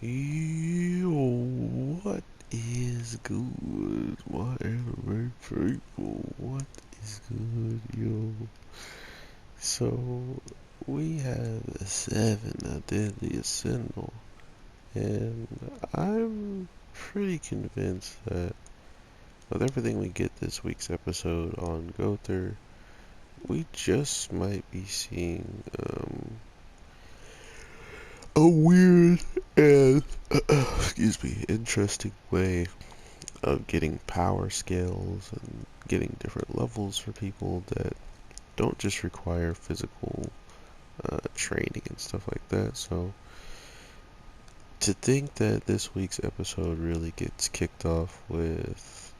Yo, what is good, my anime people? What is good, yo? So, we have the seven, a deadly sentinel, and I'm pretty convinced that with everything we get this week's episode on Gother, we just might be seeing a weird and excuse me, interesting way of getting power scales and getting different levels for people that don't just require physical training and stuff like that. So to think that this week's episode really gets kicked off with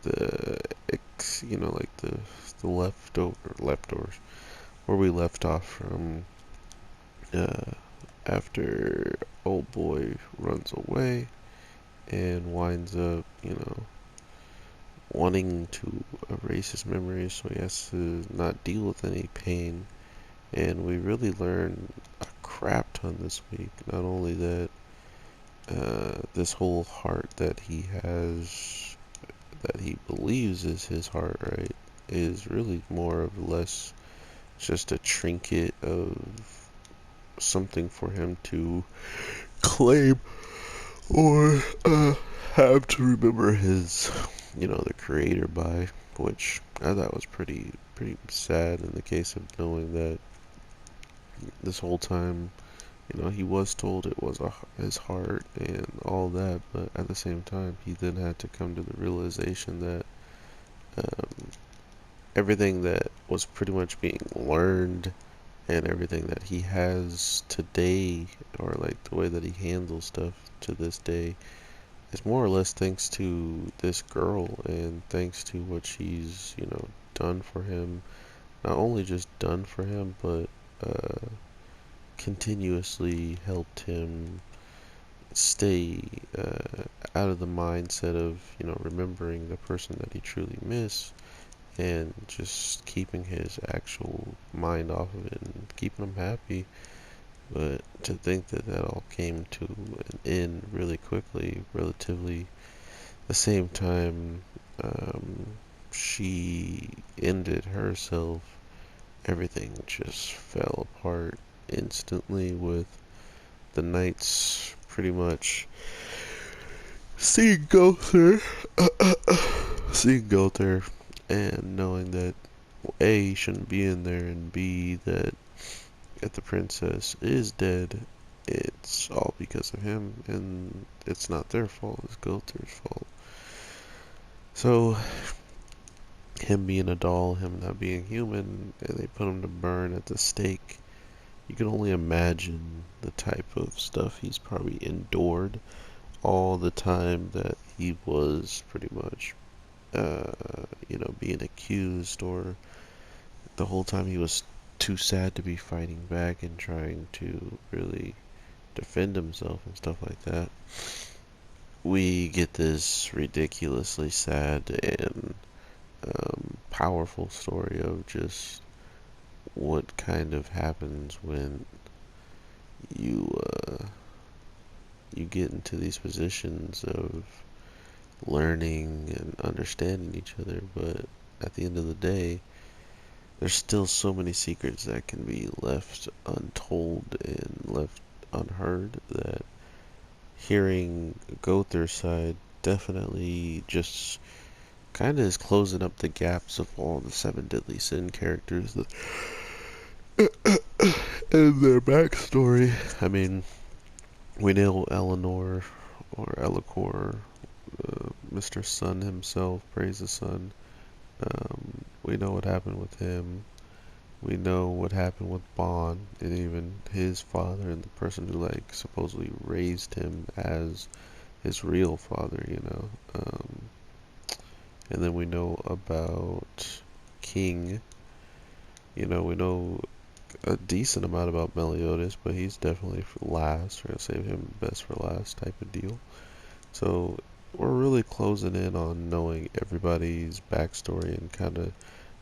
the like the leftovers where we left off from uh, after old boy runs away and winds up wanting to erase his memories so he has to not deal with any pain. And we really learn a crap ton this week. Not only that, this whole heart that he has, that he believes is his heart, right, is really more or less just a trinket of something for him to claim or have to remember his, the creator by, which I thought was pretty sad in the case of knowing that this whole time, he was told it was his heart and all that, but at the same time, he then had to come to the realization that um, everything that was pretty much being learned and everything that he has today, or like the way that he handles stuff to this day, is more or less thanks to this girl and thanks to what she's, done for him. Not only just done for him, but continuously helped him stay out of the mindset of, remembering the person that he truly missed and just keeping his actual mind off of it and keeping him happy. But to think that that all came to an end really quickly, relatively the same time um, she ended herself, everything just fell apart instantly with the knights pretty much seeing Gother, seeing Gother, and knowing that A, he shouldn't be in there, and B, that if the princess is dead, it's all because of him, and it's not their fault, it's Gother's fault. So, him being a doll, him not being human, and they put him to burn at the stake, you can only imagine the type of stuff he's probably endured all the time that he was pretty much, being accused, or the whole time he was too sad to be fighting back and trying to really defend himself and stuff like that. We get this ridiculously sad and powerful story of just what kind of happens when you you get into these positions of learning and understanding each other, but at the end of the day, there's still so many secrets that can be left untold and left unheard that hearing Gother's side definitely just kind of is closing up the gaps of all the seven deadly sin characters that, and their backstory. I mean, we know Eleanor or Elikor, Mr. Sun himself, praise the sun. We know what happened with him. We know what happened with Bond and even his father and the person who like supposedly raised him as his real father, and then we know about King. We know a decent amount about Meliodas, but he's definitely for last. We're gonna save him best for last type of deal. So we're really closing in on knowing everybody's backstory and kind of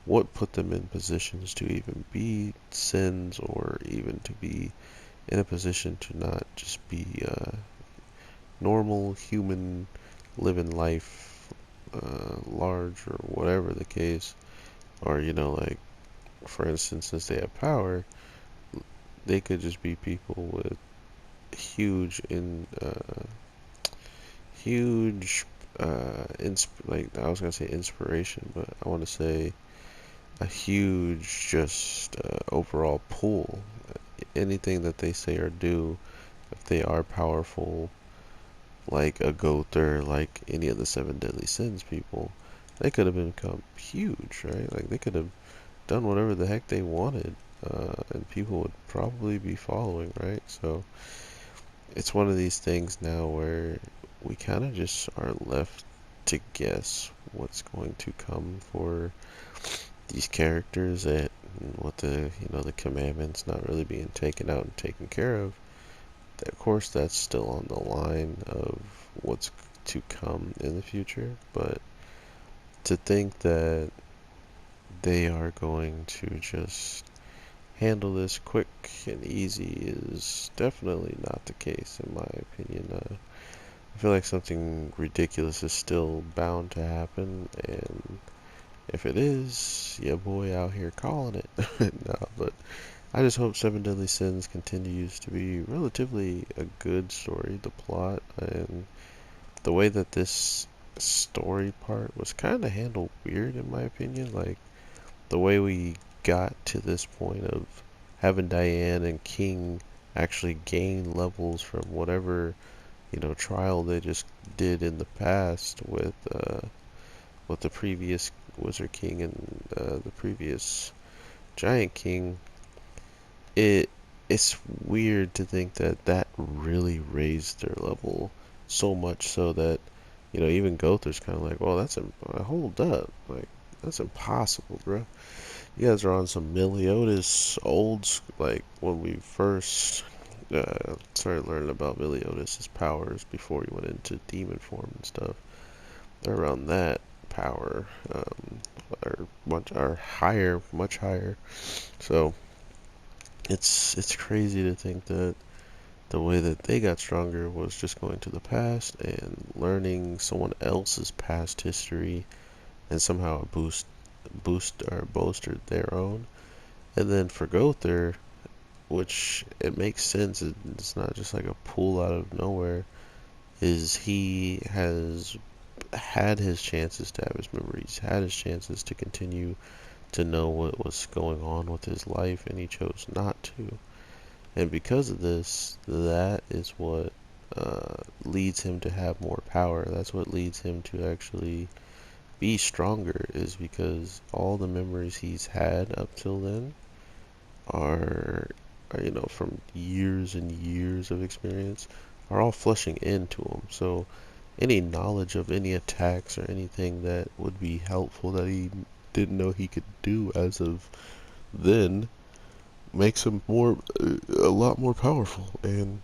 what put them in positions to even be sins or even to be in a position to not just be normal human living life, large or whatever the case, or like for instance, since they have power, they could just be people with huge huge like I was gonna say inspiration, but I want to say a huge just overall pull. Anything that they say or do, if they are powerful, like a Gother, like any of the seven deadly sins people, they could have become huge, right? Like they could have done whatever the heck they wanted, and people would probably be following, right? So it's one of these things now where we kind of just are left to guess what's going to come for these characters, that what the commandments not really being taken out and taken care of. Of course, that's still on the line of what's to come in the future, but to think that they are going to just handle this quick and easy is definitely not the case, in my opinion. I feel like something ridiculous is still bound to happen, and if it is, yeah, boy out here calling it. No, but I just hope Seven Deadly Sins continues to be relatively a good story. The plot and the way that this story part was kind of handled weird, in my opinion. Like the way we got to this point of having Diane and King actually gain levels from whatever trial they just did in the past with the previous Wizard King and the previous Giant King. It's weird to think that that really raised their level so much so that even Gother's kind of like, well, that's hold up, like that's impossible, bro. You guys are on some Meliodas like when we first started learning about Meliodas' powers before he went into demon form and stuff. They're around that power, or higher, much higher. So it's crazy to think that the way that they got stronger was just going to the past and learning someone else's past history and somehow boost or bolstered their own. And then for Gother, which it makes sense, it's not just like a pull out of nowhere, is he has had his chances to have his memories, had his chances to continue to know what was going on with his life, and he chose not to. And because of this, that is what leads him to have more power. That's what leads him to actually be stronger, is because all the memories he's had up till then are from years and years of experience, are all flushing into him. So any knowledge of any attacks or anything that would be helpful that he didn't know he could do as of then makes him a lot more powerful, and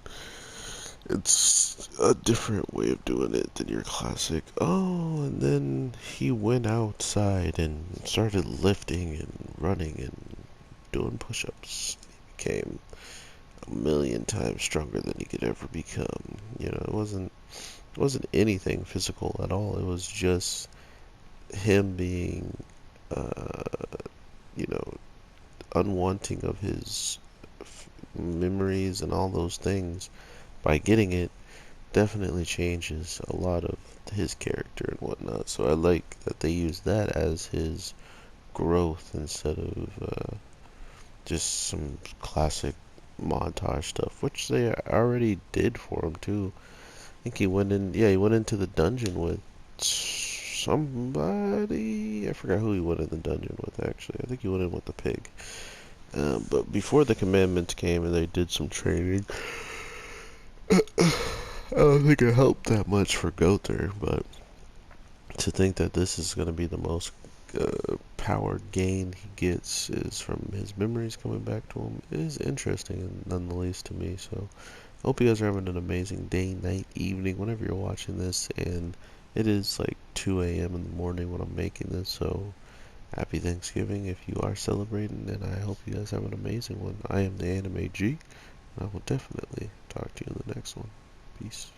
it's a different way of doing it than your classic, oh, and then he went outside and started lifting and running and doing push-ups. He became a million times stronger than he could ever become. It wasn't anything physical at all. It was just him being, uh, you know, unwanting of his memories and all those things. By getting it, definitely changes a lot of his character and whatnot. So I like that they use that as his growth instead of just some classic montage stuff, which they already did for him too. I think he went into the dungeon with somebody. I forgot who he went in the dungeon with actually. I think he went in with the pig. But before the commandments came and they did some training, I don't think it helped that much for Gother, but to think that this is going to be the most power gain he gets is from his memories coming back to him is interesting, none the least to me. So hope you guys are having an amazing day, night, evening, whenever you're watching this. And it is like 2 a.m. in the morning when I'm making this, so happy Thanksgiving if you are celebrating, and I hope you guys have an amazing one. I am the Anime G, and I will definitely talk to you in the next one. Peace.